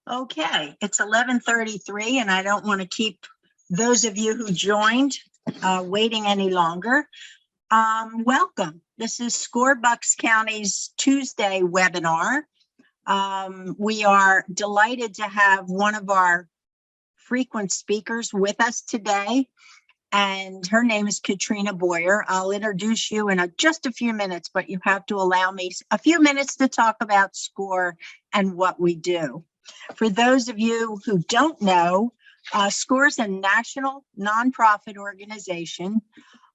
Okay, it's 11:33 and I don't want to keep those of you who joined waiting any longer. Welcome. This is SCORE Bucks County's Tuesday webinar. We are delighted to have one of our frequent speakers with us today, and her name is Katrina Boyer. I'll introduce you in just a few minutes, but you have to allow me a few minutes to talk about SCORE and what we do. For those of you who don't know, SCORE is a national nonprofit organization.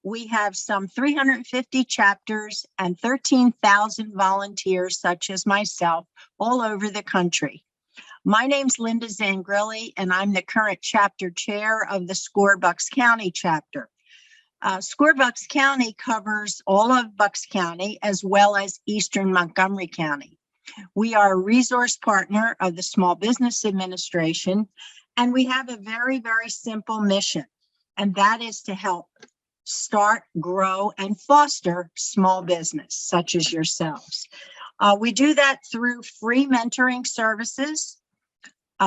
We have some 350 chapters and 13,000 volunteers, such as myself, all over the country. My name's Linda Zangrilli, and I'm the current chapter chair of the SCORE Bucks County chapter. SCORE Bucks County covers all of Bucks County as well as Eastern Montgomery County. We are a resource partner of the Small Business Administration, and we have a very, very simple mission, and that is to help start, grow, and foster small business, such as yourselves. We do that through free mentoring services.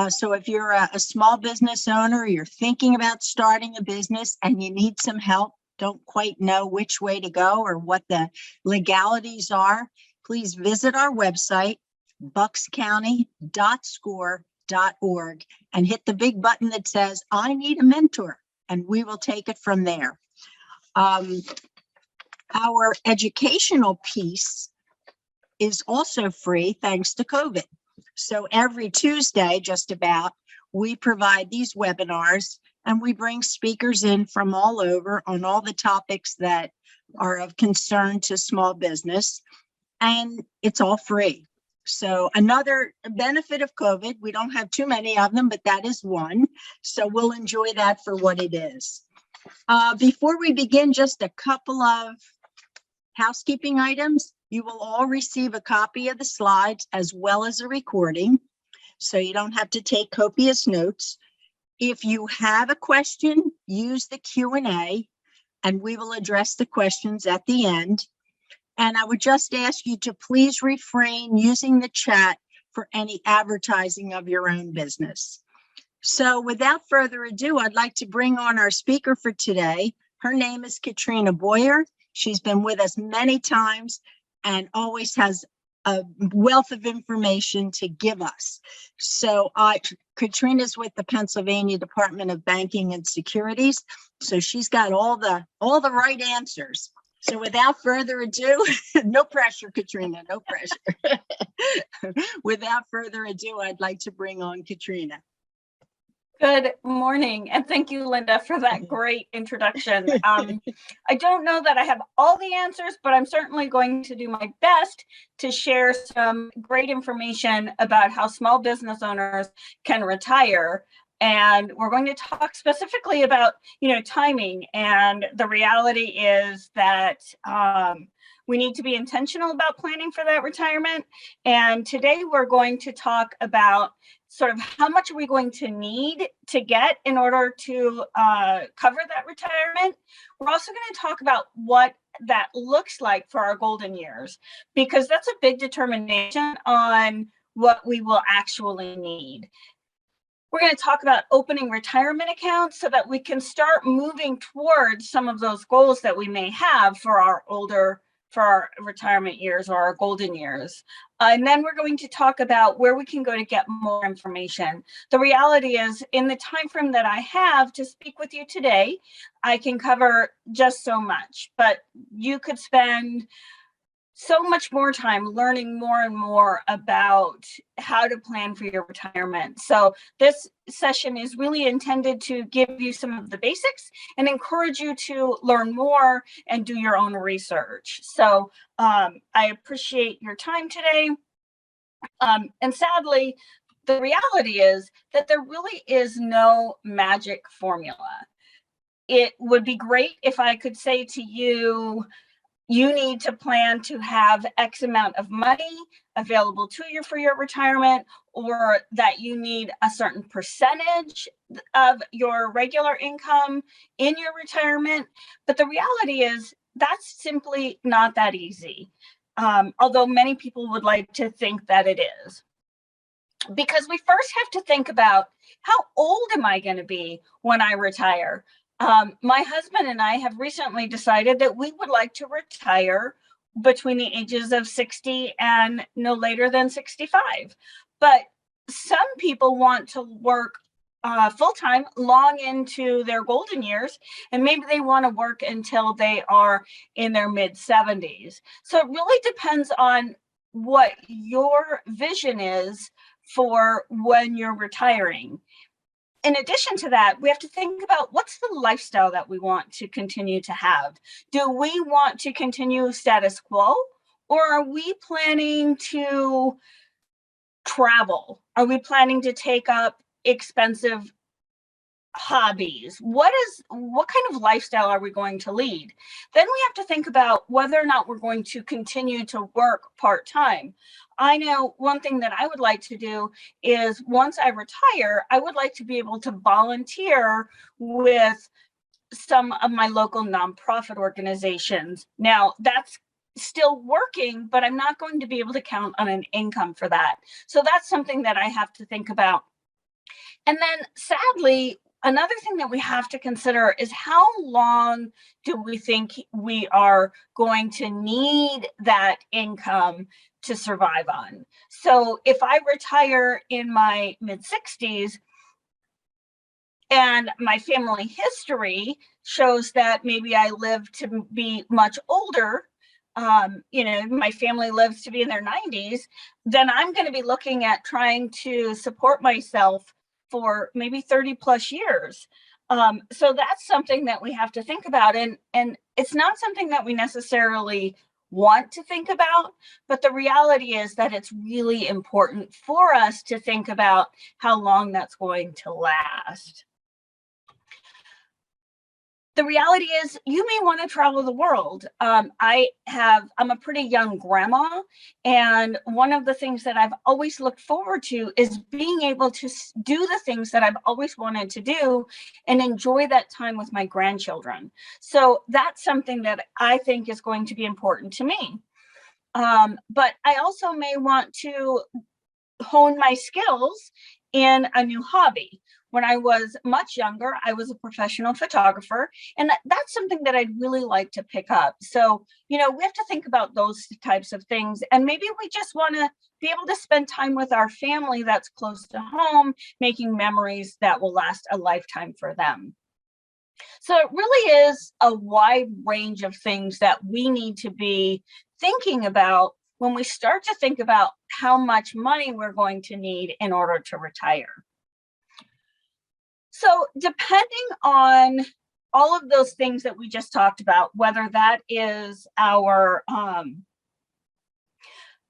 So if you're a small business owner, you're thinking about starting a business and you need some help, don't quite know which way to go or what the legalities are, please visit our website, buckscounty.score.org, and hit the big button that says, I need a mentor, and we will take it from there. Our educational piece is also free thanks to COVID. So every Tuesday, just about, we provide these webinars and we bring speakers in from all over on all the topics that are of concern to small business, and it's all free. So another benefit of COVID, we don't have too many of them, but that is one. So we'll enjoy that for what it is. Before we begin, just a couple of housekeeping items. You will all receive a copy of the slides as well as a recording, so you don't have to take copious notes. If you have a question, use the Q&A, and we will address the questions at the end. And I would just ask you to please refrain using the chat for any advertising of your own business. So without further ado, I'd like to bring on our speaker for today. Her name is Katrina Boyer. She's been with us many times and always has a wealth of information to give us. So Katrina's with the Pennsylvania Department of Banking and Securities. So she's got all the right answers. So without further ado, no pressure, Katrina, no pressure. Without further ado, I'd like to bring on Katrina. Good morning, and thank you, Linda, for that great introduction. I don't know that I have all the answers, but I'm certainly going to do my best to share some great information about how small business owners can retire. And we're going to talk specifically about, timing. And the reality is that we need to be intentional about planning for that retirement. And today we're going to talk about sort of how much are we going to need to get in order to cover that retirement. We're also going to talk about what that looks like for our golden years, because that's a big determination on what we will actually need. We're going to talk about opening retirement accounts so that we can start moving towards some of those goals that we may have for our retirement years or our golden years. And then we're going to talk about where we can go to get more information. The reality is, in the time frame that I have to speak with you today, I can cover just so much, but you could spend so much more time learning more and more about how to plan for your retirement. So this session is really intended to give you some of the basics and encourage you to learn more and do your own research. So I appreciate your time today. And sadly, the reality is that there really is no magic formula. It would be great if I could say to you, you need to plan to have X amount of money available to you for your retirement, or that you need a certain percentage of your regular income in your retirement. But the reality is that's simply not that easy, although many people would like to think that it is. because we first have to think about, how old am I going to be when I retire? My husband and I have recently decided that we would like to retire between the ages of 60 and no later than 65. But some people want to work full-time long into their golden years, and maybe they want to work until they are in their mid-70s. So it really depends on what your vision is for when you're retiring. In addition to that, we have to think about, what's the lifestyle that we want to continue to have? Do we want to continue status quo, or are we planning to travel? Are we planning to take up expensive hobbies? What kind of lifestyle are we going to lead? Then we have to think about whether or not we're going to continue to work part-time. I know one thing that I would like to do is, once I retire, I would like to be able to volunteer with some of my local nonprofit organizations. Now, that's still working, but I'm not going to be able to count on an income for that. So that's something that I have to think about. And then, sadly, another thing that we have to consider is, how long do we think we are going to need that income to survive on? So if I retire in my mid-60s and my family history shows that maybe I live to be much older, my family lives to be in their 90s, then I'm going to be looking at trying to support myself for maybe 30 plus years. So that's something that we have to think about. And it's not something that we necessarily want to think about, but the reality is that it's really important for us to think about how long that's going to last. The reality is, you may want to travel the world. I'm a pretty young grandma, and one of the things that I've always looked forward to is being able to do the things that I've always wanted to do and enjoy that time with my grandchildren. So that's something that I think is going to be important to me. But I also may want to hone my skills in a new hobby. When I was much younger, I was a professional photographer, and that's something that I'd really like to pick up. So, we have to think about those types of things. And maybe we just want to be able to spend time with our family that's close to home, making memories that will last a lifetime for them. So it really is a wide range of things that we need to be thinking about when we start to think about how much money we're going to need in order to retire. So depending on all of those things that we just talked about, whether that is our,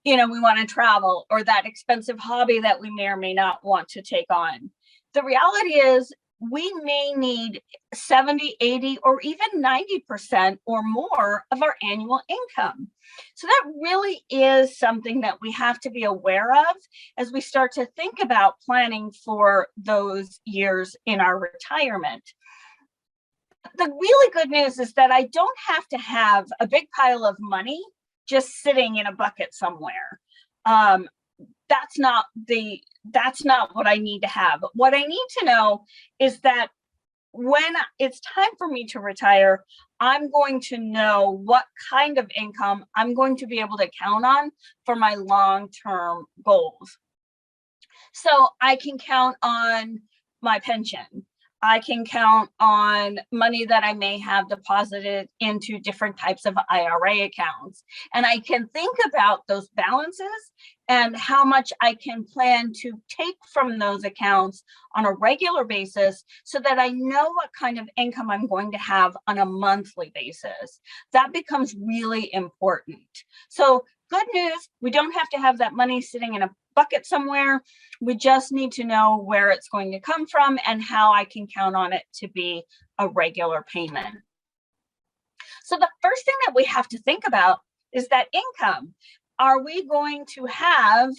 we want to travel, or that expensive hobby that we may or may not want to take on, the reality is we may need 70, 80, or even 90% or more of our annual income. So that really is something that we have to be aware of as we start to think about planning for those years in our retirement. The really good news is that I don't have to have a big pile of money just sitting in a bucket somewhere. That's not what I need to have. What I need to know is that when it's time for me to retire, I'm going to know what kind of income I'm going to be able to count on for my long-term goals. So I can count on my pension. I can count on money that I may have deposited into different types of IRA accounts. And I can think about those balances and how much I can plan to take from those accounts on a regular basis, so that I know what kind of income I'm going to have on a monthly basis. That becomes really important. So good news, we don't have to have that money sitting in a bucket somewhere. We just need to know where it's going to come from and how I can count on it to be a regular payment. So the first thing that we have to think about is that income. Are we going to have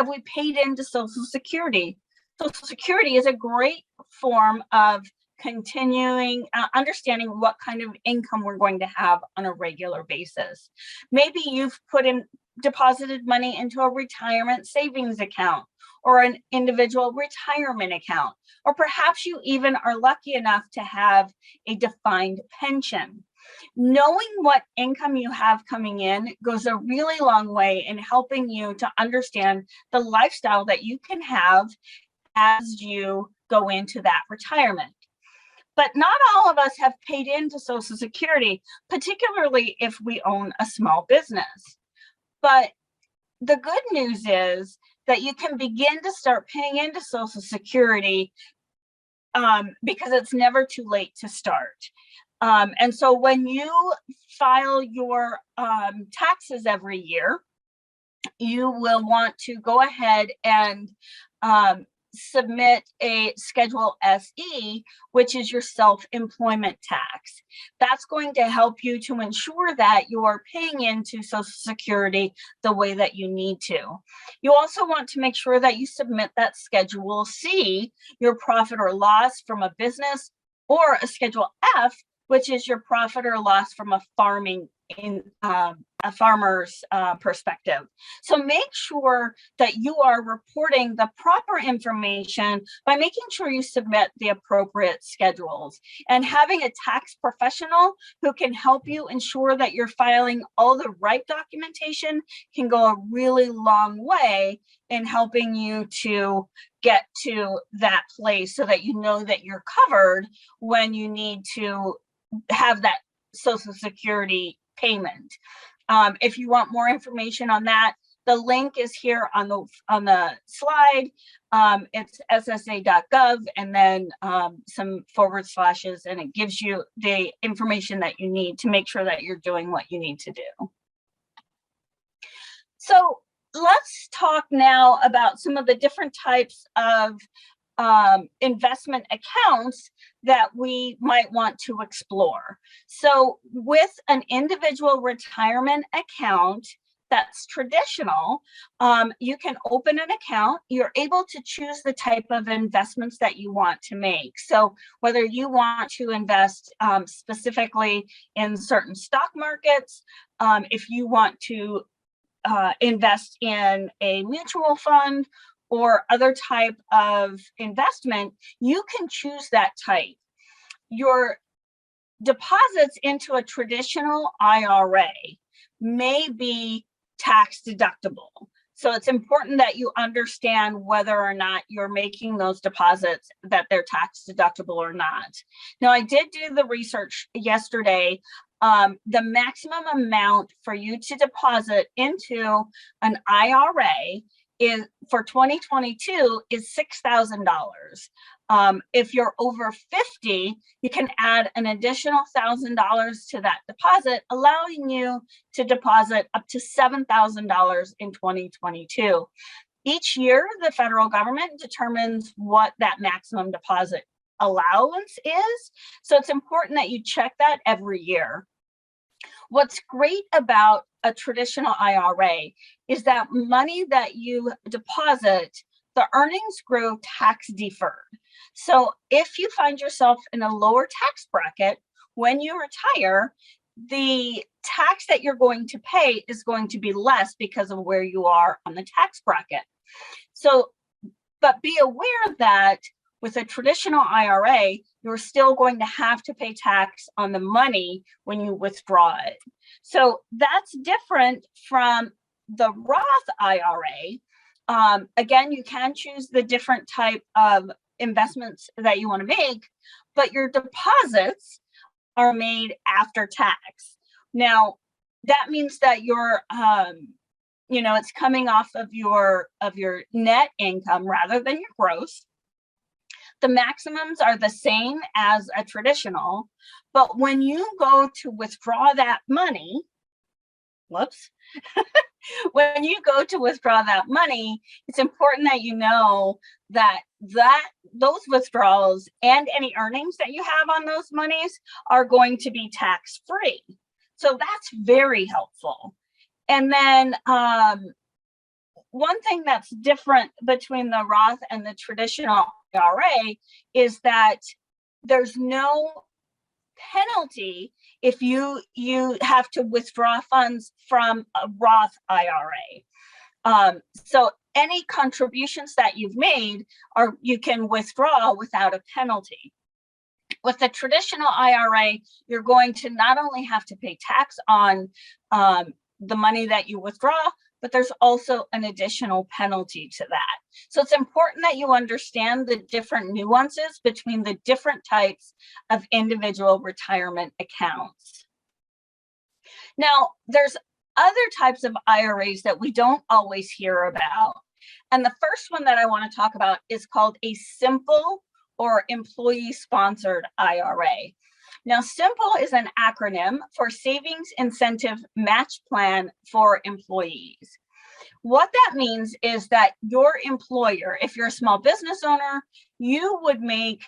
we paid into Social Security? Social Security is a great form of continuing understanding what kind of income we're going to have on a regular basis. Maybe you've deposited money into a retirement savings account, or an individual retirement account, or perhaps you even are lucky enough to have a defined pension. Knowing what income you have coming in goes a really long way in helping you to understand the lifestyle that you can have as you go into that retirement. But not all of us have paid into Social Security, particularly if we own a small business. But the good news is that you can begin to start paying into Social Security because it's never too late to start. And so when you file your taxes every year, you will want to go ahead and submit a Schedule SE, which is your self-employment tax. That's going to help you to ensure that you are paying into Social Security the way that you need to. You also want to make sure that you submit that Schedule C, your profit or loss from a business, or a Schedule F, which is your profit or loss from a farmer's perspective. So make sure that you are reporting the proper information by making sure you submit the appropriate schedules, and having a tax professional who can help you ensure that you're filing all the right documentation can go a really long way in helping you to get to that place so that you know that you're covered when you need to have that Social Security payment. If you want more information on that, the link is here on the slide. It's ssa.gov and then some forward slashes, and it gives you the information that you need to make sure that you're doing what you need to do. So let's talk now about some of the different types of investment accounts that we might want to explore. So with an individual retirement account that's traditional, you can open an account. You're able to choose the type of investments that you want to make. So whether you want to invest specifically in certain stock markets, if you want to invest in a mutual fund, or other type of investment, you can choose that type. Your deposits into a traditional IRA may be tax deductible. So it's important that you understand whether or not you're making those deposits, that they're tax deductible or not. Now, I did do the research yesterday. The maximum amount for you to deposit into an IRA is for 2022 is $6,000. If you're over 50, you can add an additional $1,000 to that deposit, allowing you to deposit up to $7,000 in 2022. Each year, the federal government determines what that maximum deposit allowance is. So it's important that you check that every year. What's great about a traditional IRA is that money that you deposit, the earnings grow tax deferred. So if you find yourself in a lower tax bracket, when you retire, the tax that you're going to pay is going to be less because of where you are on the tax bracket. So, but be aware that with a traditional IRA, you're still going to have to pay tax on the money when you withdraw it. So that's different from the Roth IRA. Again, you can choose the different type of investments that you want to make, but your deposits are made after tax. Now, that means that you're, it's coming off of your net income rather than your gross. The maximums are the same as a traditional, but when you go to withdraw that money, when you go to withdraw that money, it's important that you know that those withdrawals and any earnings that you have on those monies are going to be tax-free. So that's very helpful. And then one thing that's different between the Roth and the traditional IRA is that there's no penalty if you have to withdraw funds from a Roth IRA. So any contributions that you've made you can withdraw without a penalty. With the traditional IRA, you're going to not only have to pay tax on the money that you withdraw, but there's also an additional penalty to that. So it's important that you understand the different nuances between the different types of individual retirement accounts. Now, there's other types of IRAs that we don't always hear about. And the first one that I want to talk about is called a simple or employee-sponsored IRA. Now, SIMPLE is an acronym for Savings Incentive Match Plan for Employees. What that means is that your employer, if you're a small business owner, you would make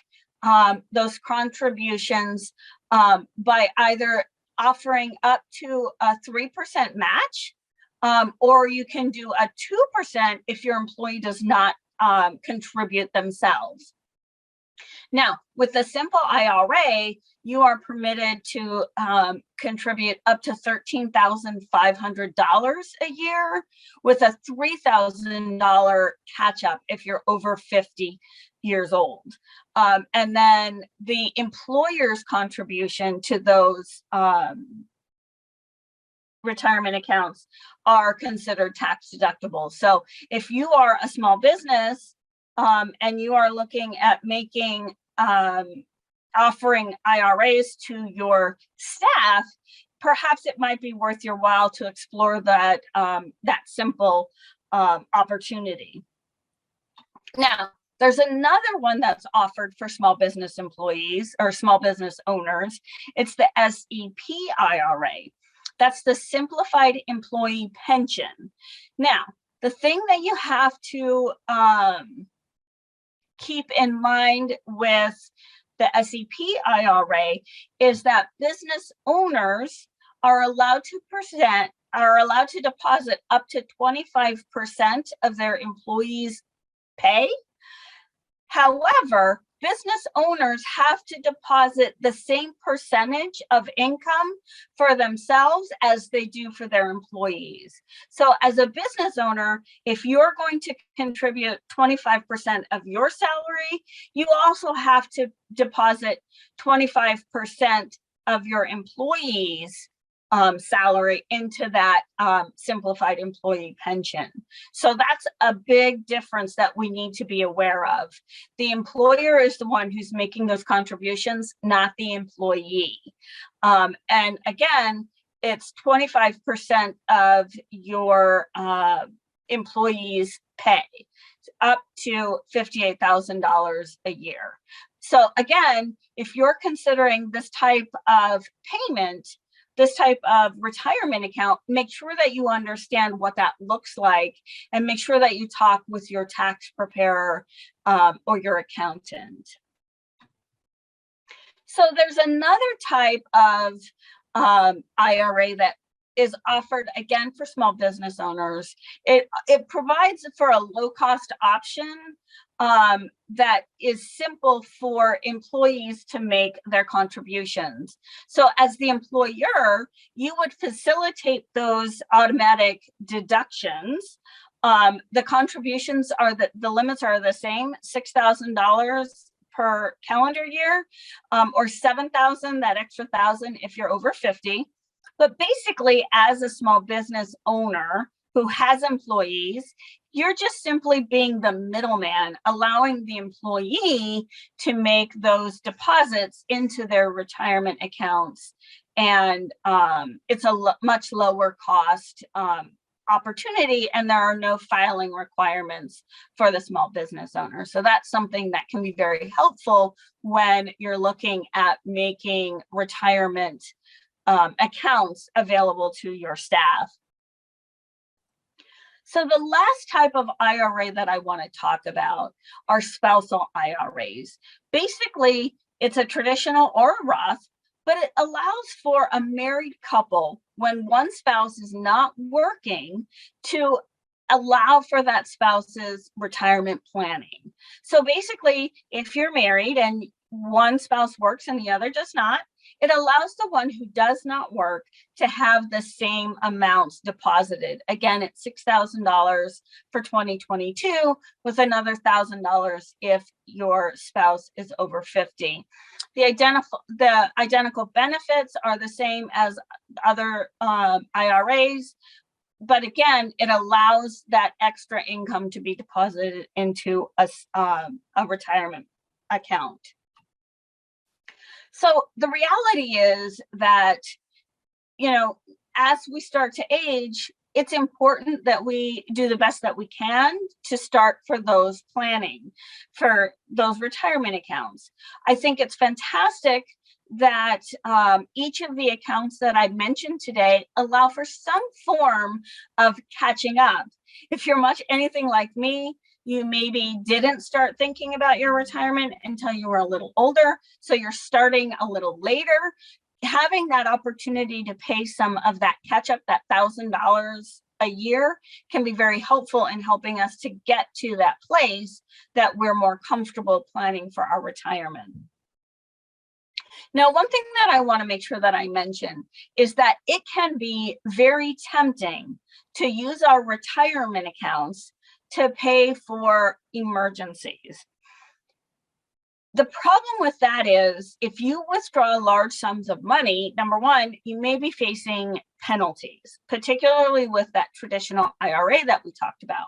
those contributions by either offering up to a 3% match, or you can do a 2% if your employee does not contribute themselves. Now, with the Simple IRA, you are permitted to contribute up to $13,500 a year with a $3,000 catch-up if you're over 50 years old. And then the employer's contribution to those retirement accounts are considered tax deductible. So if you are a small business and you are looking at making offering IRAs to your staff, perhaps it might be worth your while to explore that that simple opportunity. Now, there's another one that's offered for small business employees or small business owners. It's the SEP IRA. That's the Simplified Employee Pension. Now, the thing that you have to keep in mind with the SEP IRA is that business owners are allowed to deposit up to 25% of their employees' pay. However, business owners have to deposit the same percentage of income for themselves as they do for their employees. So as a business owner, if you're going to contribute 25% of your salary, you also have to deposit 25% of your employees' salary into that simplified employee pension. So that's a big difference that we need to be aware of. The employer is the one who's making those contributions, not the employee. And again, it's 25% of your employee's pay, up to $58,000 a year. So again, if you're considering this type of payment, this type of retirement account, make sure that you understand what that looks like and make sure that you talk with your tax preparer or your accountant. So there's another type of IRA that is offered again for small business owners. It provides for a low-cost option that is simple for employees to make their contributions. So as the employer, you would facilitate those automatic deductions. The contributions are the limits are the same, $6,000 per calendar year, or $7,000, that extra $1,000 if you're over 50. But basically, as a small business owner who has employees, you're just simply being the middleman, allowing the employee to make those deposits into their retirement accounts. And it's a much lower cost opportunity, and there are no filing requirements for the small business owner. So that's something that can be very helpful when you're looking at making retirement accounts available to your staff. So the last type of IRA that I want to talk about are spousal IRAs. Basically, it's a traditional or a Roth, but it allows for a married couple, when one spouse is not working, to allow for that spouse's retirement planning. So basically, if you're married and one spouse works and the other does not, It allows the one who does not work to have the same amounts deposited. Again, it's $6,000 for 2022 with another $1,000 if your spouse is over 50. The identical benefits are the same as other IRAs, but again, it allows that extra income to be deposited into a retirement account. So the reality is that, you know, as we start to age, it's important that we do the best that we can to start for those planning, for those retirement accounts. I think it's fantastic that each of the accounts that I mentioned today allow for some form of catching up. If you're much anything like me, you maybe didn't start thinking about your retirement until you were a little older, so you're starting a little later. Having that opportunity to pay some of that catch up, that $1,000 a year, can be very helpful in helping us to get to that place that we're more comfortable planning for our retirement. Now, one thing that I want to make sure that I mention is that it can be very tempting to use our retirement accounts to pay for emergencies. The problem with that is if you withdraw large sums of money, number one, you may be facing penalties, particularly with that traditional IRA that we talked about.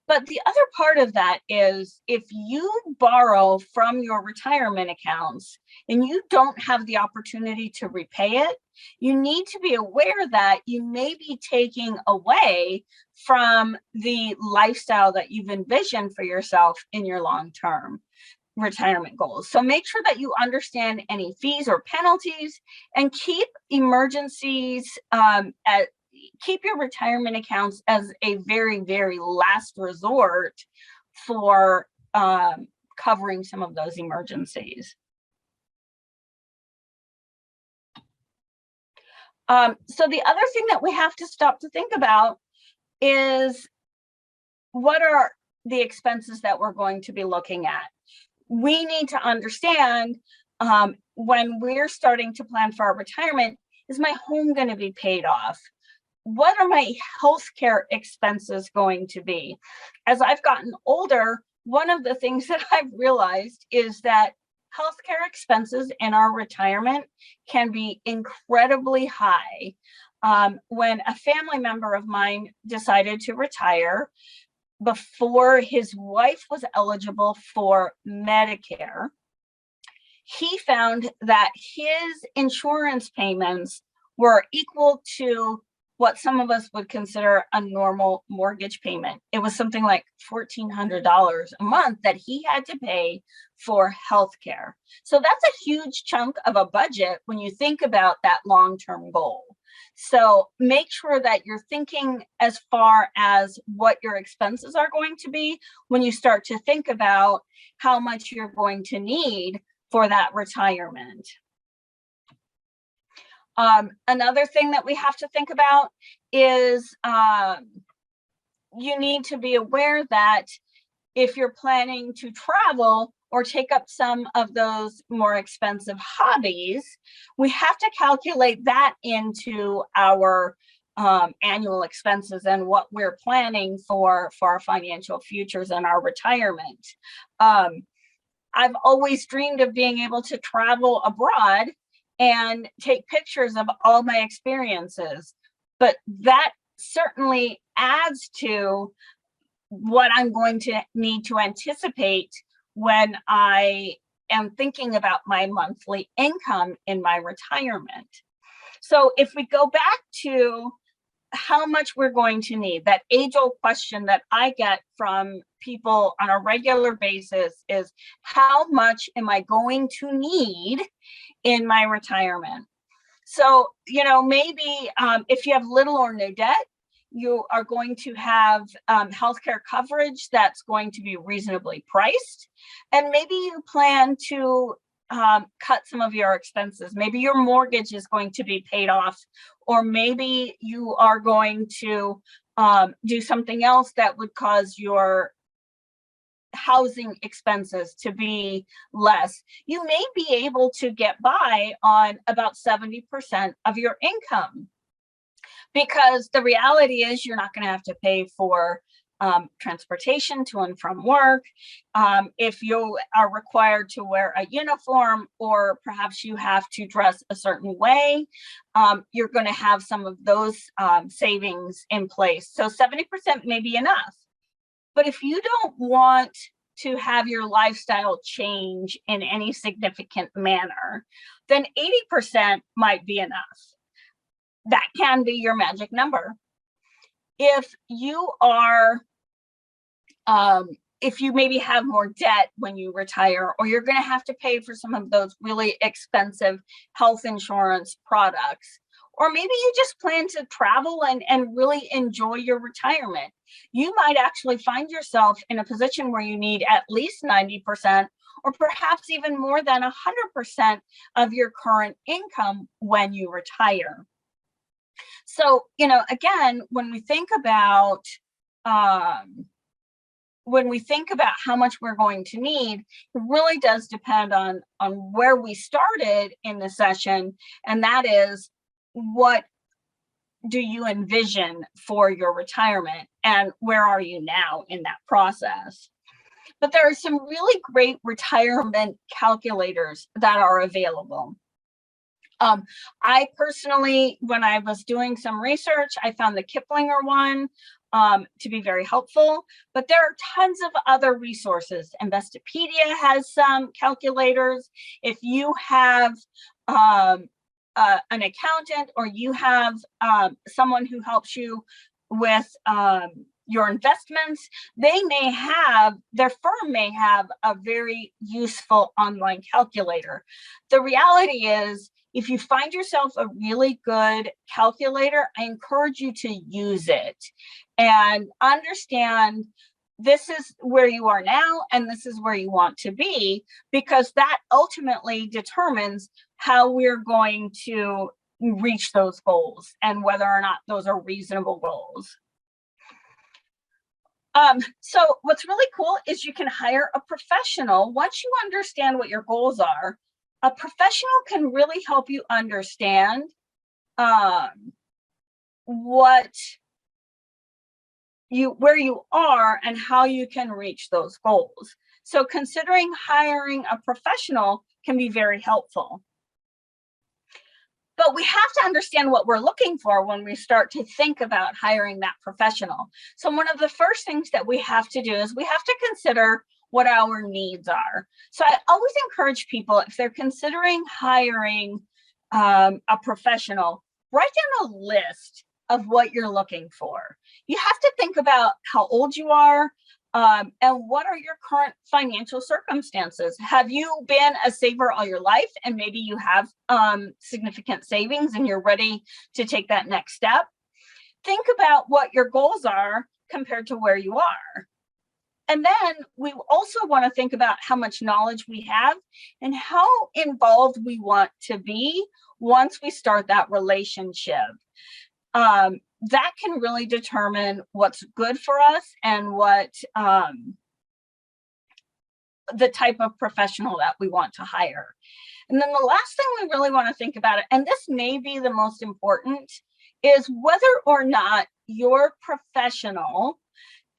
But the other part of that is if you borrow from your retirement accounts and you don't have the opportunity to repay it, you need to be aware that you may be taking away from the lifestyle that you've envisioned for yourself in your long-term retirement goals. So make sure that you understand any fees or penalties and keep emergencies keep your retirement accounts as a very, very last resort for covering some of those emergencies. So the other thing that we have to stop to think about is what are the expenses that we're going to be looking at? We need to understand when we're starting to plan for our retirement, is my home going to be paid off? What are my healthcare expenses going to be? As I've gotten older, one of the things that I've realized is that healthcare expenses in our retirement can be incredibly high. When a family member of mine decided to retire before his wife was eligible for Medicare, he found that his insurance payments were equal to what some of us would consider a normal mortgage payment. It was something like $1,400 a month that he had to pay for healthcare. So that's a huge chunk of a budget when you think about that long-term goal. So make sure that you're thinking as far as what your expenses are going to be when you start to think about how much you're going to need for that retirement. Another thing that we have to think about is you need to be aware that if you're planning to travel or take up some of those more expensive hobbies, we have to calculate that into our annual expenses and what we're planning for our financial futures and our retirement. I've always dreamed of being able to travel abroad and take pictures of all my experiences, but that certainly adds to what I'm going to need to anticipate when I am thinking about my monthly income in my retirement. So if we go back to how much we're going to need, that age-old question that I get from people on a regular basis is, how much am I going to need in my retirement? So, you know, maybe if you have little or no debt, you are going to have healthcare coverage that's going to be reasonably priced. And maybe you plan to cut some of your expenses. Maybe your mortgage is going to be paid off, or maybe you are going to do something else that would cause your housing expenses to be less, you may be able to get by on about 70% of your income. Because the reality is you're not going to have to pay for transportation to and from work. If you are required to wear a uniform, or perhaps you have to dress a certain way, you're going to have some of those savings in place. So 70% may be enough. But if you don't want to have your lifestyle change in any significant manner, then 80% might be enough. That can be your magic number. If you are, if you maybe have more debt when you retire, or you're going to have to pay for some of those really expensive health insurance products, or maybe you just plan to travel and really enjoy your retirement, you might actually find yourself in a position where you need at least 90%, or perhaps even more than 100% of your current income when you retire. So, again, when we think about how much we're going to need, it really does depend on where we started in the session, and that is, what do you envision for your retirement, and where are you now in that process? But there are some really great retirement calculators that are available. I personally, when I was doing some research, I found the Kiplinger one to be very helpful, but there are tons of other resources. Investopedia has some calculators. If you have an accountant, or you have someone who helps you with your investments, their firm may have a very useful online calculator. The reality is, if you find yourself a really good calculator, I encourage you to use it and understand this is where you are now and this is where you want to be, because that ultimately determines how we're going to reach those goals and whether or not those are reasonable goals. So what's really cool is you can hire a professional. Once you understand what your goals are, a professional can really help you understand where you are and how you can reach those goals. So considering hiring a professional can be very helpful. But we have to understand what we're looking for when we start to think about hiring that professional. So one of the first things that we have to do is we have to consider what our needs are. So I always encourage people, if they're considering hiring a professional, write down a list of what you're looking for. You have to think about how old you are, and what are your current financial circumstances. Have you been a saver all your life, and maybe you have significant savings and you're ready to take that next step? Think about what your goals are compared to where you are. And then we also want to think about how much knowledge we have and how involved we want to be once we start that relationship. That can really determine what's good for us and what the type of professional that we want to hire. And then the last thing we really want to think about, and this may be the most important, is whether or not your professional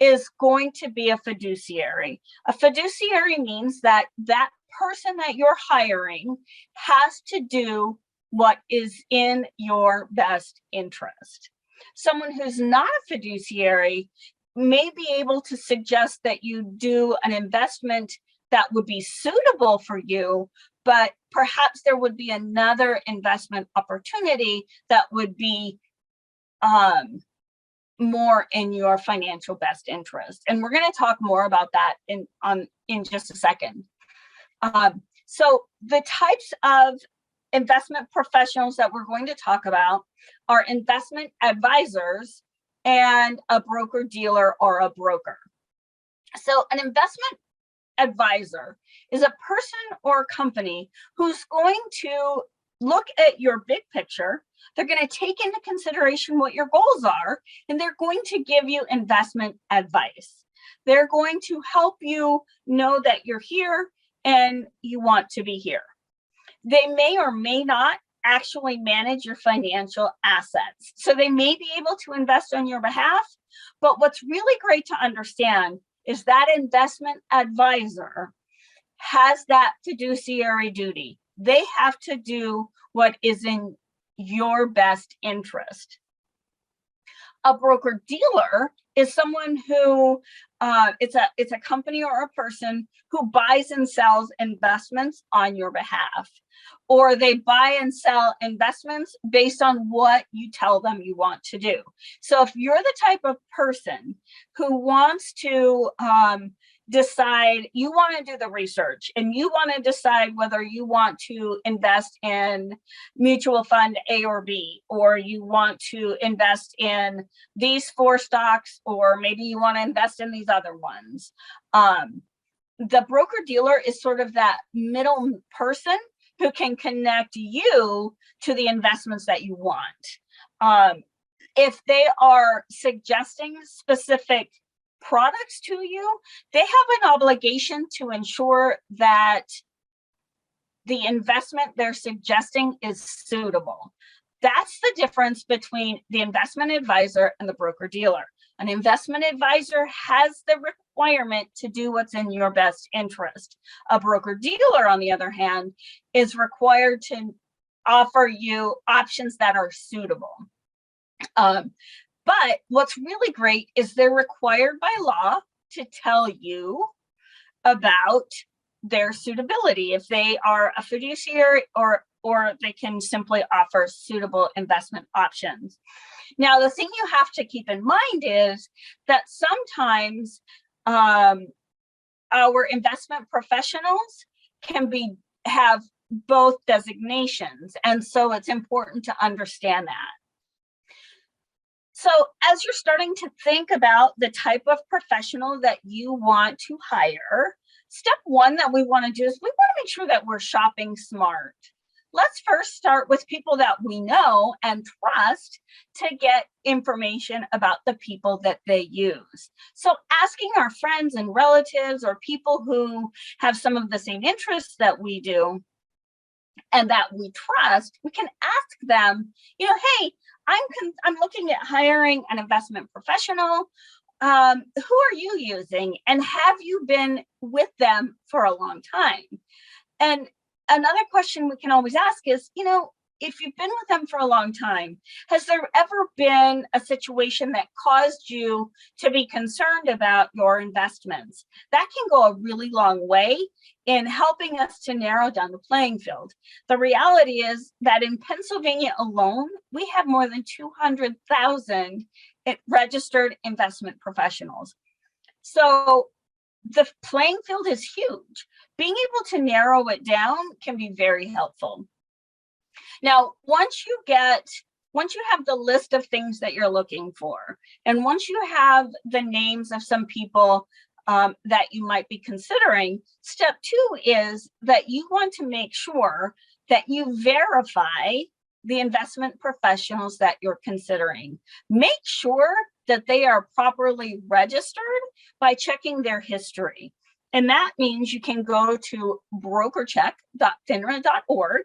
is going to be a fiduciary. A fiduciary means that that person that you're hiring has to do what is in your best interest. Someone who's not a fiduciary may be able to suggest that you do an investment that would be suitable for you, but perhaps there would be another investment opportunity that would be more in your financial best interest. And we're going to talk more about that in just a second. So the types of investment professionals that we're going to talk about are investment advisors and a broker dealer or a broker. So an investment advisor is a person or company who's going to look at your big picture. They're going to take into consideration what your goals are, and they're going to give you investment advice. They're going to help you know that you're here and you want to be here. They may or may not actually manage your financial assets. So they may be able to invest on your behalf, but what's really great to understand is that investment advisor has that fiduciary duty. They have to do what is in your best interest. A broker dealer is someone who it's a company or a person who buys and sells investments on your behalf, or they buy and sell investments based on what you tell them you want to do. So if you're the type of person who wants to decide, you want to do the research and you want to decide whether you want to invest in mutual fund A or B, or you want to invest in these 4 stocks, or maybe you want to invest in these other ones. The broker dealer is sort of that middle person who can connect you to the investments that you want. If they are suggesting specific products to you, they have an obligation to ensure that the investment they're suggesting is suitable. That's the difference between the investment advisor and the broker dealer. An investment advisor has the requirement to do what's in your best interest. A broker dealer, on the other hand, is required to offer you options that are suitable. But what's really great is they're required by law to tell you about their suitability, if they are a fiduciary or they can simply offer suitable investment options. Now, the thing you have to keep in mind is that sometimes our investment professionals can have both designations, and so it's important to understand that. So as you're starting to think about the type of professional that you want to hire, step 1 that we want to do is we want to make sure that we're shopping smart. Let's first start with people that we know and trust to get information about the people that they use. So asking our friends and relatives or people who have some of the same interests that we do and that we trust, we can ask them, hey, I'm looking at hiring an investment professional. Who are you using? And have you been with them for a long time? And another question we can always ask is, if you've been with them for a long time, has there ever been a situation that caused you to be concerned about your investments? That can go a really long way in helping us to narrow down the playing field. The reality is that in Pennsylvania alone, we have more than 200,000 registered investment professionals. So the playing field is huge. Being able to narrow it down can be very helpful. Now, once you have the list of things that you're looking for, and once you have the names of some people that you might be considering, step 2 is that you want to make sure that you verify the investment professionals that you're considering. Make sure that they are properly registered by checking their history. And that means you can go to brokercheck.finra.org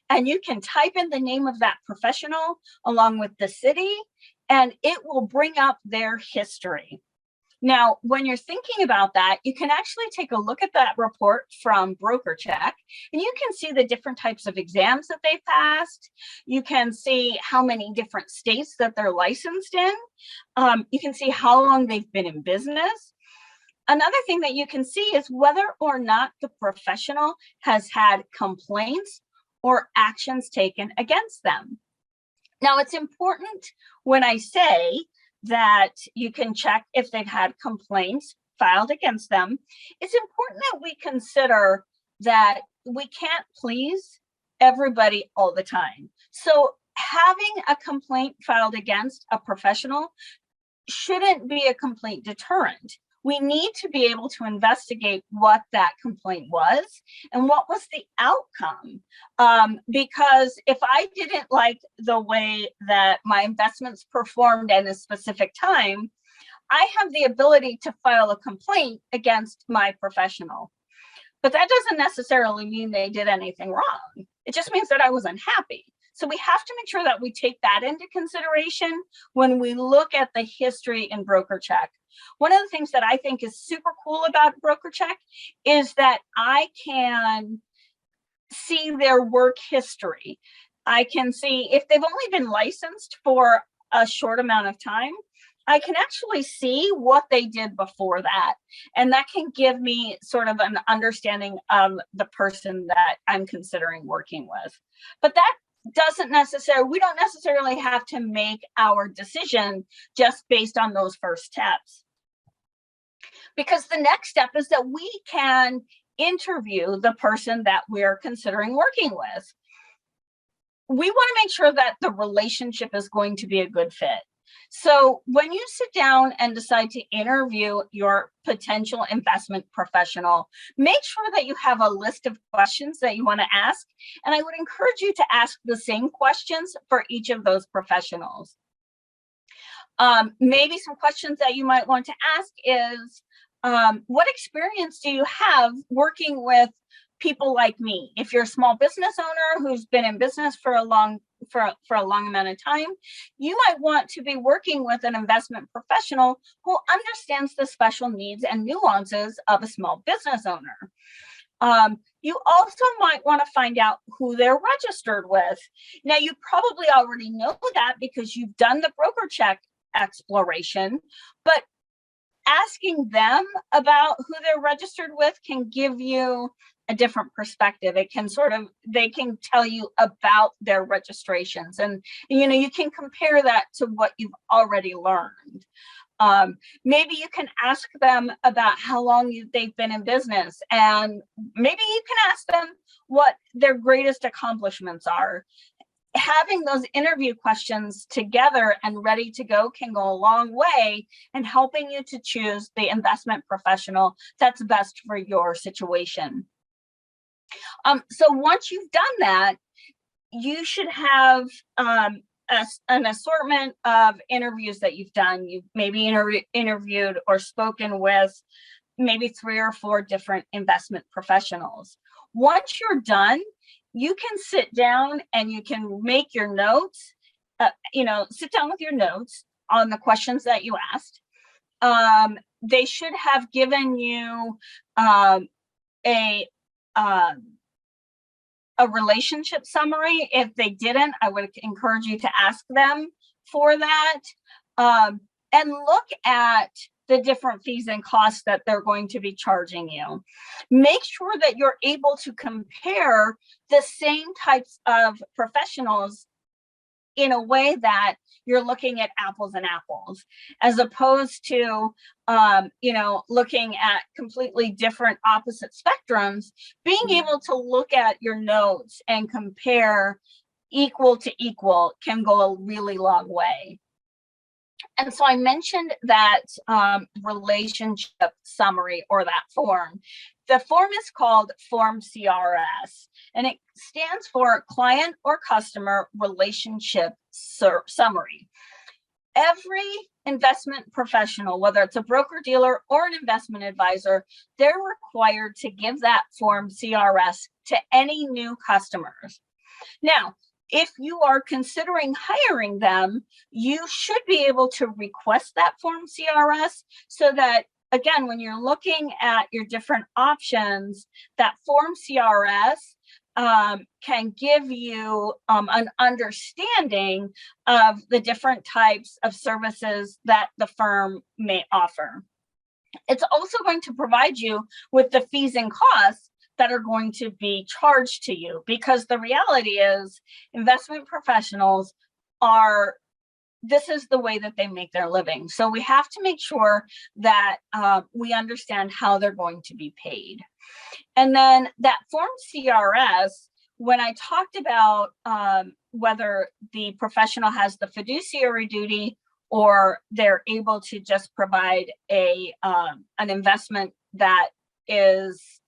and you can type in the name of that professional along with the city, and it will bring up their history. Now, when you're thinking about that, you can actually take a look at that report from BrokerCheck, and you can see the different types of exams that they've passed. You can see how many different states that they're licensed in. You can see how long they've been in business. Another thing that you can see is whether or not the professional has had complaints or actions taken against them. Now, it's important when I say that you can check if they've had complaints filed against them. It's important that we consider that we can't please everybody all the time. So having a complaint filed against a professional shouldn't be a complete deterrent. We need to be able to investigate what that complaint was and what was the outcome. Because if I didn't like the way that my investments performed at a specific time, I have the ability to file a complaint against my professional. But that doesn't necessarily mean they did anything wrong. It just means that I was unhappy. So we have to make sure that we take that into consideration when we look at the history in BrokerCheck. One of the things that I think is super cool about BrokerCheck is that I can see their work history. I can see if they've only been licensed for a short amount of time, I can actually see what they did before that. And that can give me sort of an understanding of the person that I'm considering working with. But that doesn't necessarily, we don't necessarily have to make our decision just based on those first steps. Because the next step is that we can interview the person that we're considering working with. We want to make sure that the relationship is going to be a good fit. So when you sit down and decide to interview your potential investment professional, make sure that you have a list of questions that you want to ask. And I would encourage you to ask the same questions for each of those professionals. Maybe some questions that you might want to ask is, what experience do you have working with people like me? If you're a small business owner who's been in business for a long amount of time, you might want to be working with an investment professional who understands the special needs and nuances of a small business owner. You also might want to find out who they're registered with. Now, you probably already know that because you've done the BrokerCheck exploration, but asking them about who they're registered with can give you a different perspective. It can they can tell you about their registrations, and you can compare that to what you've already learned. Maybe you can ask them about how long they've been in business, and maybe you can ask them what their greatest accomplishments are. Having those interview questions together and ready to go can go a long way in helping you to choose the investment professional that's best for your situation. So once you've done that, you should have an assortment of interviews that you've done. You've maybe interviewed or spoken with maybe 3 or 4 different investment professionals. Once you're done, you can sit down and you can make your notes, sit down with your notes on the questions that you asked. They should have given you a relationship summary. If they didn't, I would encourage you to ask them for that, and look at the different fees and costs that they're going to be charging you. Make sure that you're able to compare the same types of professionals in a way that you're looking at apples and apples, as opposed to, looking at completely different opposite spectrums. Being able to look at your notes and compare equal to equal can go a really long way. And so I mentioned that relationship summary, or that form. The form is called Form CRS, and it stands for Client or Customer Relationship Summary. Every investment professional, whether it's a broker dealer or an investment advisor, they're required to give that Form CRS to any new customers. Now, if you are considering hiring them, you should be able to request that Form CRS so that, again, when you're looking at your different options, that Form CRS can give you an understanding of the different types of services that the firm may offer. It's also going to provide you with the fees and costs that are going to be charged to you, because the reality is investment professionals this is the way that they make their living. So we have to make sure that we understand how they're going to be paid. And then that Form CRS, when I talked about whether the professional has the fiduciary duty or they're able to just provide an investment that is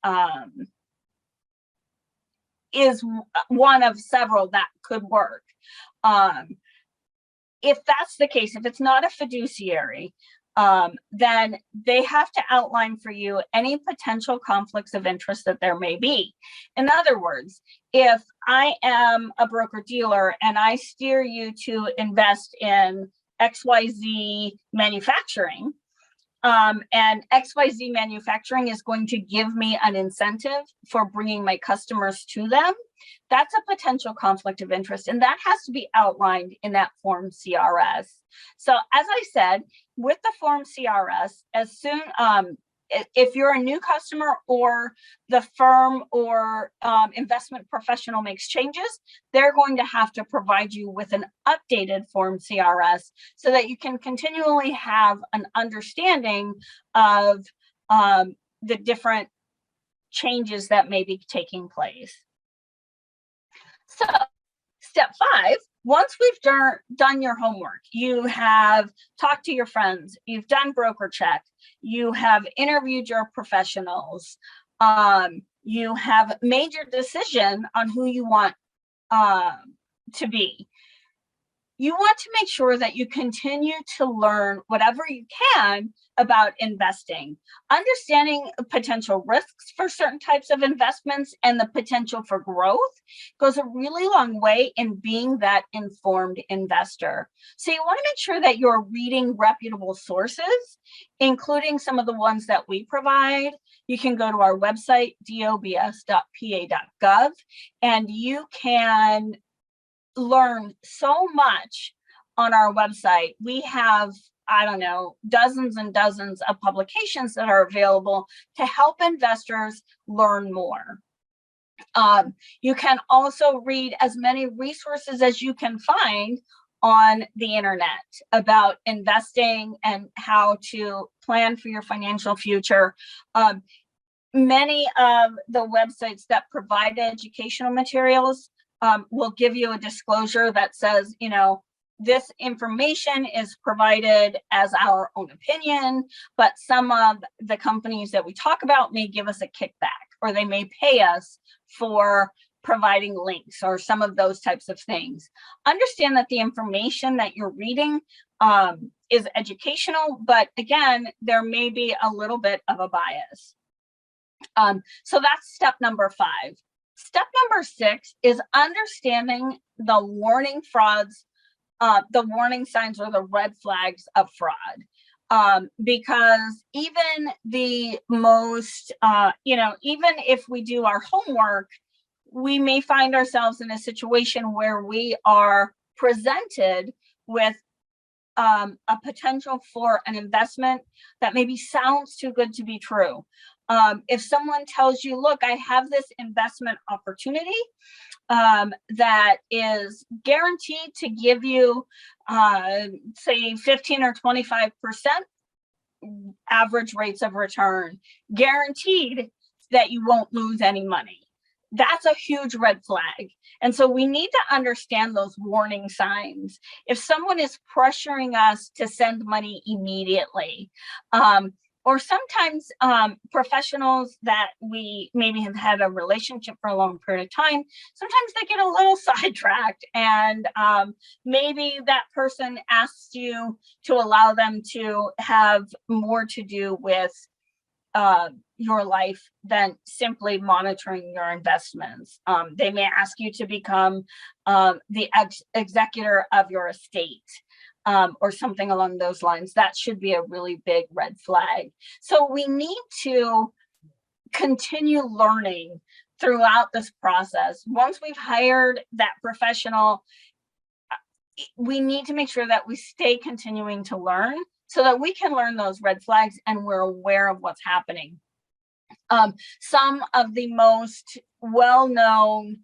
one of several that could work. If that's the case, if it's not a fiduciary, then they have to outline for you any potential conflicts of interest that there may be. In other words, if I am a broker dealer and I steer you to invest in XYZ manufacturing, and XYZ manufacturing is going to give me an incentive for bringing my customers to them, that's a potential conflict of interest, and that has to be outlined in that Form CRS. So as I said, with the Form CRS, as soon, if you're a new customer or the firm or investment professional makes changes, they're going to have to provide you with an updated Form CRS so that you can continually have an understanding of the different changes that may be taking place. So step 5, once we've done your homework, you have talked to your friends, you've done broker check, you have interviewed your professionals, you have made your decision on who you want to be. You want to make sure that you continue to learn whatever you can about investing. Understanding potential risks for certain types of investments and the potential for growth goes a really long way in being that informed investor. So you want to make sure that you're reading reputable sources, including some of the ones that we provide. You can go to our website, dobs.pa.gov, and you can learn so much on our website. We have, I don't know, dozens and dozens of publications that are available to help investors learn more. You can also read as many resources as you can find on the internet about investing and how to plan for your financial future. Many of the websites that provide educational materials will give you a disclosure that says, you know, this information is provided as our own opinion, but some of the companies that we talk about may give us a kickback, or they may pay us for providing links or some of those types of things. Understand that the information that you're reading is educational, but again, there may be a little bit of a bias. So that's step number 5. Step number 6 is understanding the warning frauds, the warning signs or the red flags of fraud. Because even the most, even if we do our homework, we may find ourselves in a situation where we are presented with a potential for an investment that maybe sounds too good to be true. If someone tells you, look, I have this investment opportunity that is guaranteed to give you, say, 15 or 25% average rates of return, guaranteed that you won't lose any money. That's a huge red flag. And so we need to understand those warning signs. If someone is pressuring us to send money immediately, or sometimes professionals that we maybe have had a relationship for a long period of time, sometimes they get a little sidetracked, and maybe that person asks you to allow them to have more to do with your life than simply monitoring your investments. They may ask you to become the executor of your estate. Or something along those lines. That should be a really big red flag. So we need to continue learning throughout this process. Once we've hired that professional, we need to make sure that we stay continuing to learn so that we can learn those red flags and we're aware of what's happening. Some of the most well-known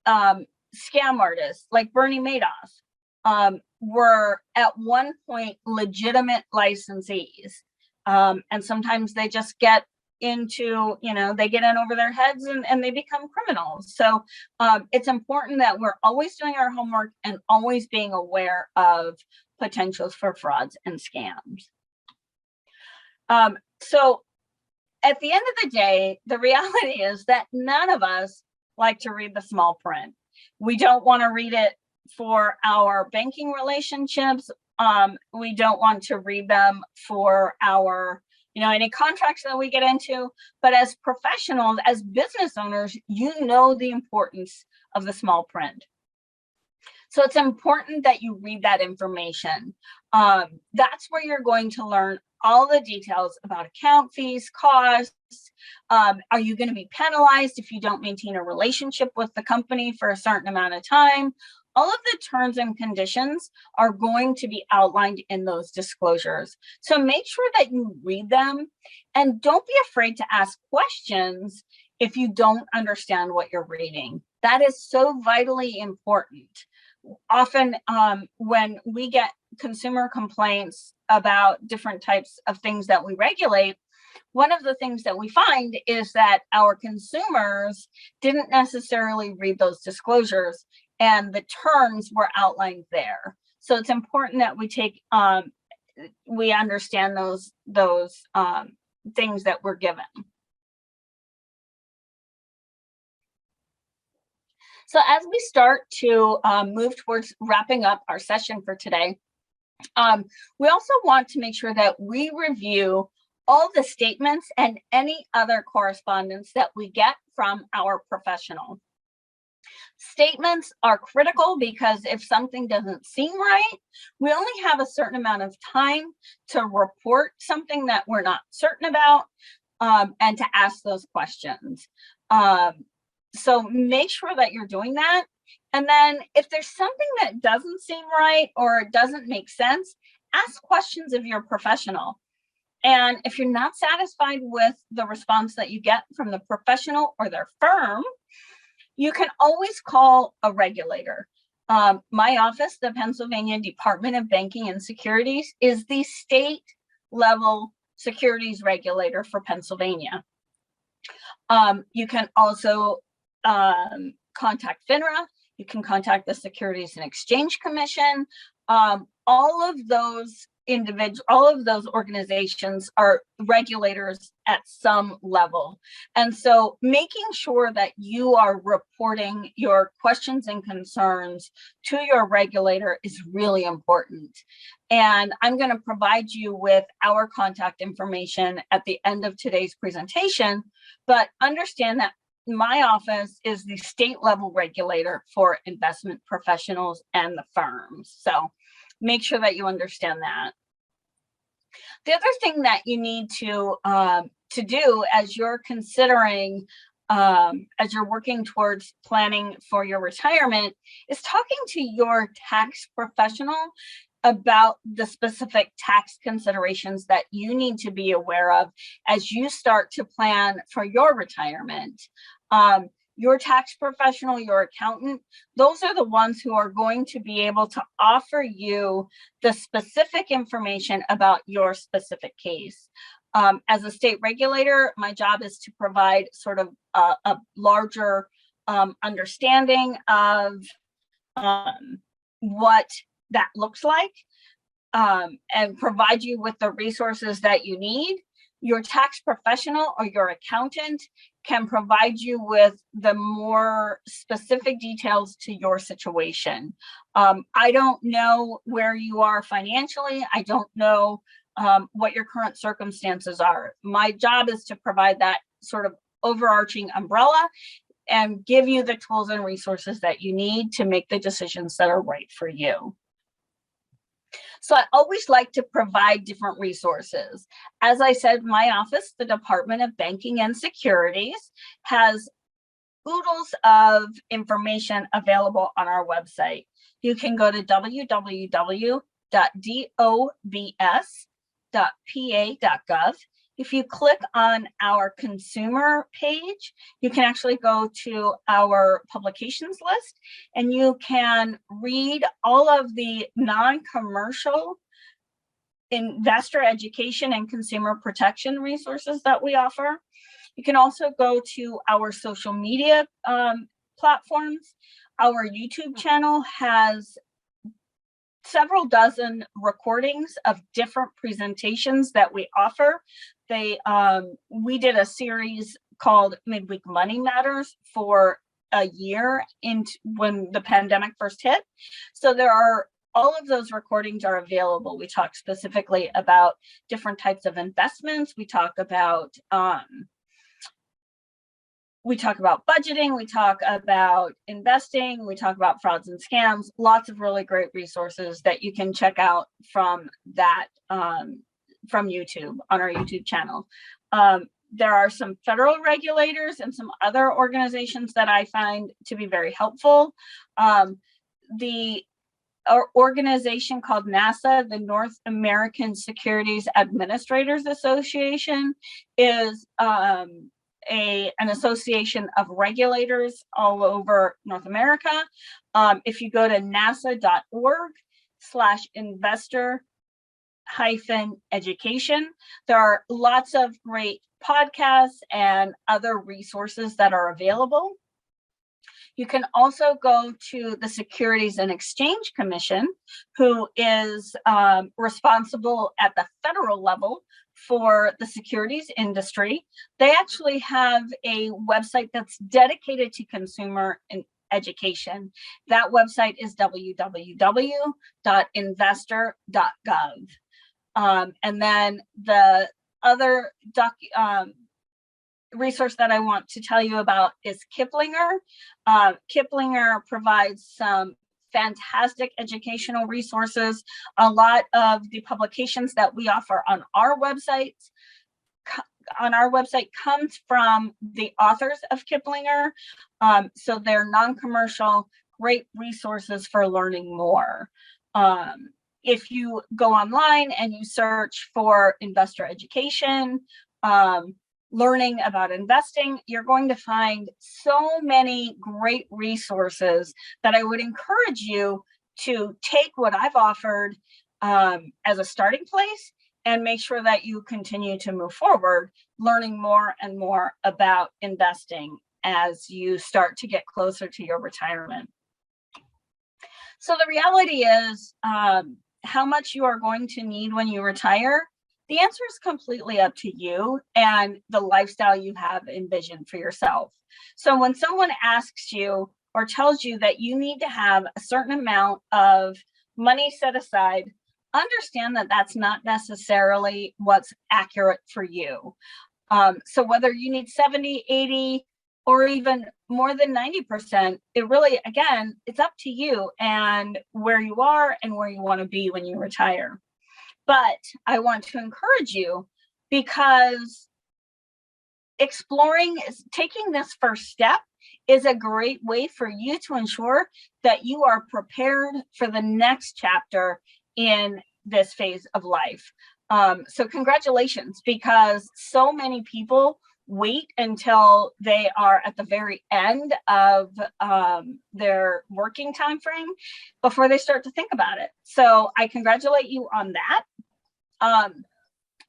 scam artists, like Bernie Madoff, were at one point legitimate licensees. And sometimes they just get into, they get in over their heads and they become criminals. So it's important that we're always doing our homework and always being aware of potentials for frauds and scams. So at the end of the day, the reality is that none of us like to read the small print. We don't want to read it for our banking relationships. We don't want to read them for our, any contracts that we get into, but as professionals, as business owners, you know the importance of the small print. So it's important that you read that information. That's where you're going to learn all the details about account fees, costs. Are you going to be penalized if you don't maintain a relationship with the company for a certain amount of time? All of the terms and conditions are going to be outlined in those disclosures. So make sure that you read them, and don't be afraid to ask questions if you don't understand what you're reading. That is so vitally important. Often when we get consumer complaints about different types of things that we regulate, one of the things that we find is that our consumers didn't necessarily read those disclosures, and the terms were outlined there. So it's important that we understand those things that we're given. So as we start to move towards wrapping up our session for today, we also want to make sure that we review all the statements and any other correspondence that we get from our professional. Statements are critical because if something doesn't seem right, we only have a certain amount of time to report something that we're not certain about, and to ask those questions. So make sure that you're doing that. And then if there's something that doesn't seem right or doesn't make sense, ask questions of your professional. And if you're not satisfied with the response that you get from the professional or their firm, you can always call a regulator. My office, the Pennsylvania Department of Banking and Securities, is the state level securities regulator for Pennsylvania. You can also contact FINRA. You can contact the Securities and Exchange Commission. All of those organizations are regulators at some level. And so making sure that you are reporting your questions and concerns to your regulator is really important. And I'm going to provide you with our contact information at the end of today's presentation, but understand that my office is the state level regulator for investment professionals and the firms. So make sure that you understand that. The other thing that you need to do as you're considering, as you're working towards planning for your retirement, is talking to your tax professional about the specific tax considerations that you need to be aware of as you start to plan for your retirement. Your tax professional, your accountant, those are the ones who are going to be able to offer you the specific information about your specific case. As a state regulator, my job is to provide sort of a larger understanding of what that looks like, and provide you with the resources that you need. Your tax professional or your accountant can provide you with the more specific details to your situation. I don't know where you are financially. I don't know what your current circumstances are. My job is to provide that sort of overarching umbrella and give you the tools and resources that you need to make the decisions that are right for you. So I always like to provide different resources. As I said, my office, the Department of Banking and Securities, has oodles of information available on our website. You can go to www.dobs.pa.gov. If you click on our consumer page, you can actually go to our publications list and you can read all of the non-commercial investor education and consumer protection resources that we offer. You can also go to our social media platforms. Our YouTube channel has several dozen recordings of different presentations that we offer. We did a series called Midweek Money Matters for a year when the pandemic first hit. So there are all of those recordings are available. We talk specifically about different types of investments. We talk about budgeting, we talk about investing, we talk about frauds and scams, lots of really great resources that you can check out from that, from YouTube, on our YouTube channel. There are some federal regulators and some other organizations that I find to be very helpful. The organization called NASA, the North American Securities Administrators Association, is an association of regulators all over North America. If you go to nasa.org/investor-education, there are lots of great podcasts and other resources that are available. You can also go to the Securities and Exchange Commission, who is responsible at the federal level for the securities industry. They actually have a website that's dedicated to consumer education. That website is www.investor.gov. And then the other resource that I want to tell you about is Kiplinger. Kiplinger provides some fantastic educational resources. A lot of the publications that we offer on our website comes from the authors of Kiplinger. So they're non-commercial, great resources for learning more. If you go online and you search for investor education, learning about investing, you're going to find so many great resources that I would encourage you to take what I've offered as a starting place and make sure that you continue to move forward, learning more and more about investing as you start to get closer to your retirement. So the reality is, how much you are going to need when you retire, the answer is completely up to you and the lifestyle you have envisioned for yourself. So when someone asks you or tells you that you need to have a certain amount of money set aside, understand that that's not necessarily what's accurate for you. So whether you need 70, 80, or even more than 90%, it really, again, it's up to you and where you are and where you want to be when you retire. But I want to encourage you, because taking this first step is a great way for you to ensure that you are prepared for the next chapter in this phase of life. So congratulations, because so many people wait until they are at the very end of their working time frame before they start to think about it. So I congratulate you on that.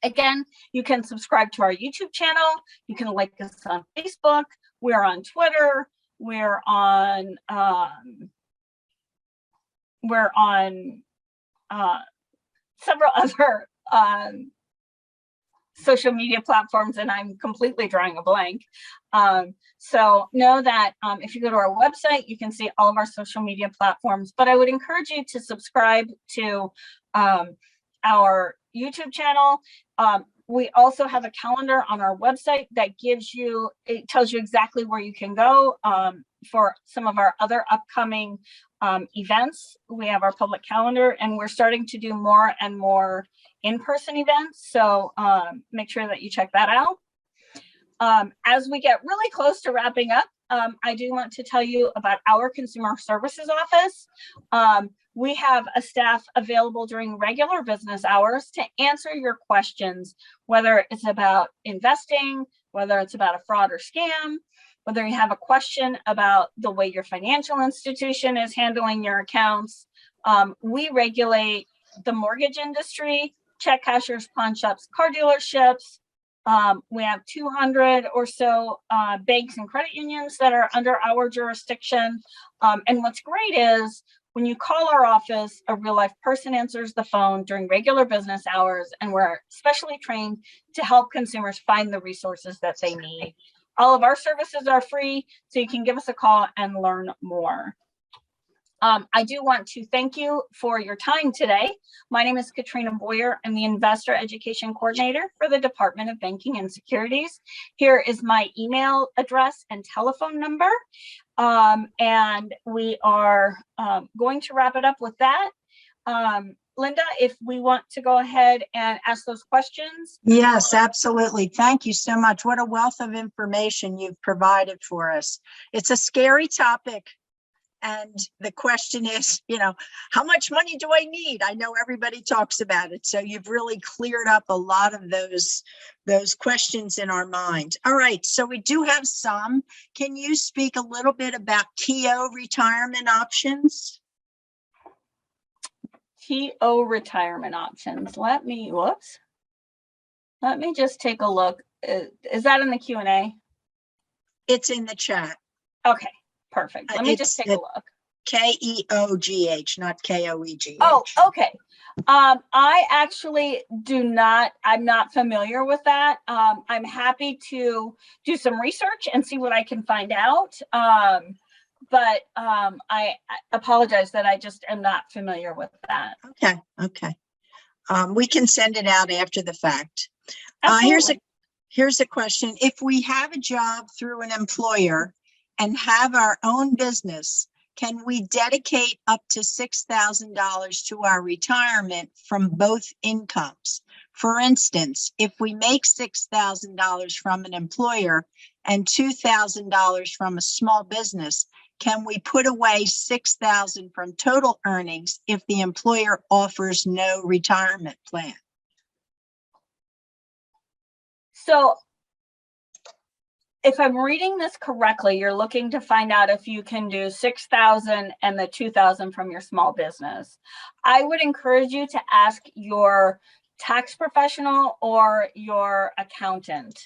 Again, you can subscribe to our YouTube channel. You can like us on Facebook. We're on Twitter. We're on several other social media platforms, and I'm completely drawing a blank. So know that if you go to our website, you can see all of our social media platforms, but I would encourage you to subscribe to our YouTube channel. We also have a calendar on our website that tells you exactly where you can go for some of our other upcoming events. We have our public calendar, and we're starting to do more and more in-person events. So make sure that you check that out. As we get really close to wrapping up, I do want to tell you about our Consumer Services Office. We have a staff available during regular business hours to answer your questions, whether it's about investing, whether it's about a fraud or scam, whether you have a question about the way your financial institution is handling your accounts. We regulate the mortgage industry, check cashers, pawn shops, car dealerships. We have 200 or so banks and credit unions that are under our jurisdiction. And what's great is when you call our office, a real life person answers the phone during regular business hours, and we're specially trained to help consumers find the resources that they need. All of our services are free, so you can give us a call and learn more. I do want to thank you for your time today. My name is Katrina Boyer. I'm the Investor Education Coordinator for the Department of Banking and Securities. Here is my email address and telephone number. And we are going to wrap it up with that. Linda, if we want to go ahead and ask those questions. Yes, absolutely. Thank you so much. What a wealth of information you've provided for us. It's a scary topic. And the question is, how much money do I need? I know everybody talks about it. So you've really cleared up a lot of those questions in our mind. All right. So we do have some. Can you speak a little bit about TO retirement options? TO retirement options. Let me just take a look. Is that in the Q&A? It's in the chat. Okay. Perfect. Let me just take a look. KEOGH, not KOEGH. Oh, okay. I actually I'm not familiar with that. I'm happy to do some research and see what I can find out. But I apologize that I just am not familiar with that. Okay. We can send it out after the fact. Here's a question. If we have a job through an employer and have our own business, can we dedicate up to $6,000 to our retirement from both incomes? For instance, if we make $6,000 from an employer and $2,000 from a small business, can we put away $6,000 from total earnings if the employer offers no retirement plan? So if I'm reading this correctly, you're looking to find out if you can do $6,000 and the $2,000 from your small business. I would encourage you to ask your tax professional or your accountant,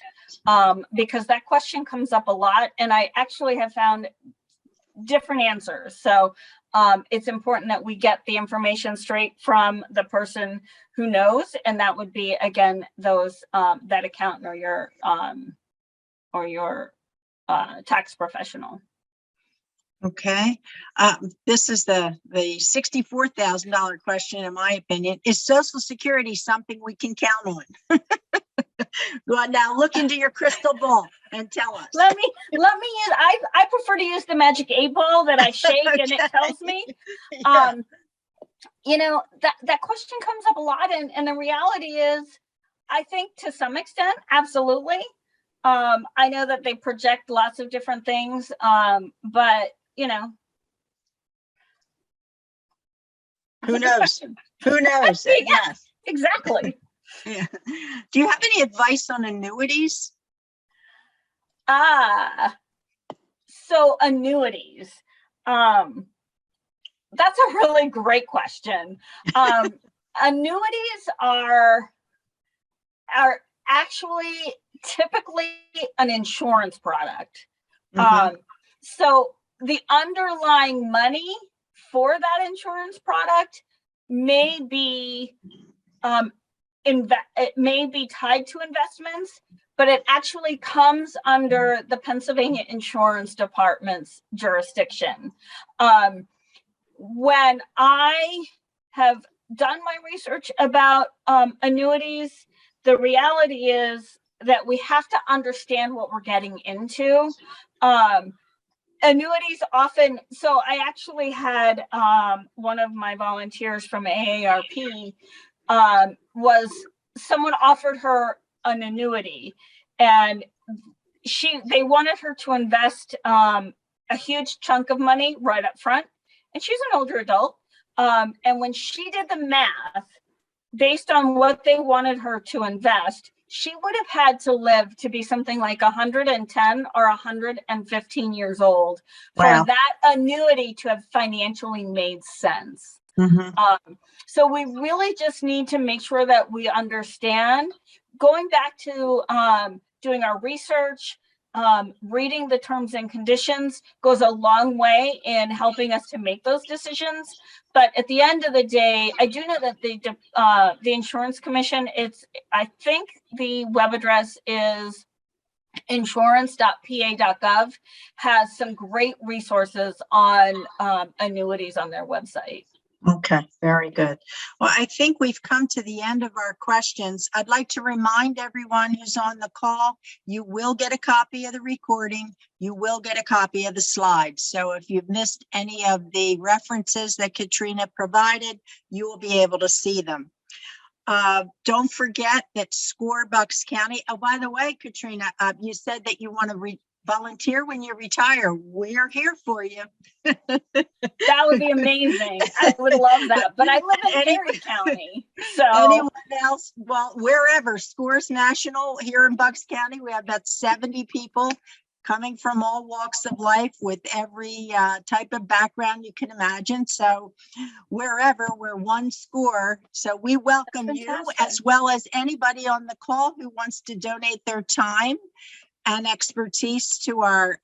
because that question comes up a lot, and I actually have found different answers. So it's important that we get the information straight from the person who knows, and that would be, again, that accountant or your tax professional. Okay. This is the $64,000 question, in my opinion. Is Social Security something we can count on? Go on now, look into your crystal ball and tell us. Let me use, I prefer to use the magic 8-ball that I shake okay. And it tells me. Yeah. That question comes up a lot, and the reality is, I think to some extent, absolutely. I know that they project lots of different things, but who knows? Who knows? Yes, exactly. Yeah. Do you have any advice on annuities? So annuities. That's a really great question. Annuities are actually typically an insurance product. Mm-hmm. So the underlying money for that insurance product may be it may be tied to investments, but it actually comes under the Pennsylvania Insurance Department's jurisdiction. When I have done my research about annuities, the reality is that we have to understand what we're getting into. Annuities often, so I actually had one of my volunteers from AARP was someone offered her an annuity, and they wanted her to invest a huge chunk of money right up front, and she's an older adult. And when she did the math, based on what they wanted her to invest, she would have had to live to be something like 110 or 115 years old for that annuity to have financially made sense. Mm-hmm. So we really just need to make sure that we understand, going back to doing our research, reading the terms and conditions goes a long way in helping us to make those decisions. But at the end of the day, I do know that the Insurance Commission, I think the web address is insurance.pa.gov has some great resources on annuities on their website. Okay, very good. Well, I think we've come to the end of our questions. I'd like to remind everyone who's on the call, you will get a copy of the recording. You will get a copy of the slides. So if you've missed any of the references that Katrina provided, you will be able to see them. Don't forget that SCORE Bucks County. Oh, by the way, Katrina, you said that you want to volunteer when you retire. We're here for you. That would be amazing. I would love that. But I live in Perry County. So anyone else? Well, wherever. SCORE's national here in Bucks County. We have about 70 people coming from all walks of life with every type of background you can imagine. So wherever, we're one SCORE. So we welcome you, as well as anybody on the call who wants to donate their time and expertise to our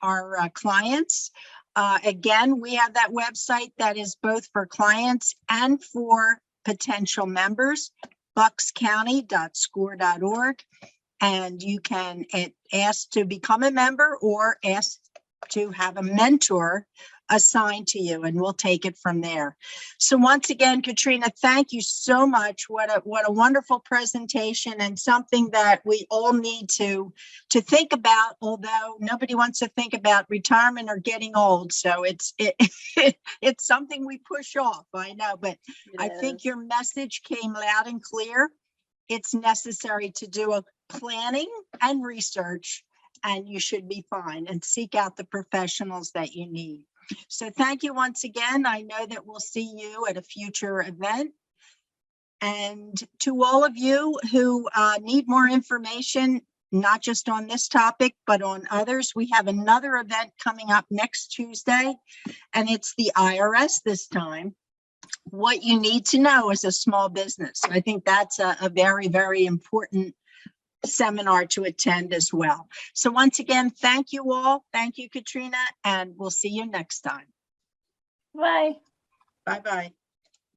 clients. Again, we have that website that is both for clients and for potential members, buckscounty.score.org. And you can ask to become a member or ask to have a mentor assigned to you, and we'll take it from there. So once again, Katrina, thank you so much. What a wonderful presentation, and something that we all need to think about, although nobody wants to think about retirement or getting old. So it's something we push off, I know, but I think your message came loud and clear. It's necessary to do a planning and research, and you should be fine, and seek out the professionals that you need. So thank you once again. I know that we'll see you at a future event. And to all of you who need more information, not just on this topic, but on others, we have another event coming up next Tuesday, and it's the IRS this time. What you need to know as a small business. I think that's a very, very important seminar to attend as well. So once again, thank you all. Thank you, Katrina, and we'll see you next time. Bye. Bye-bye.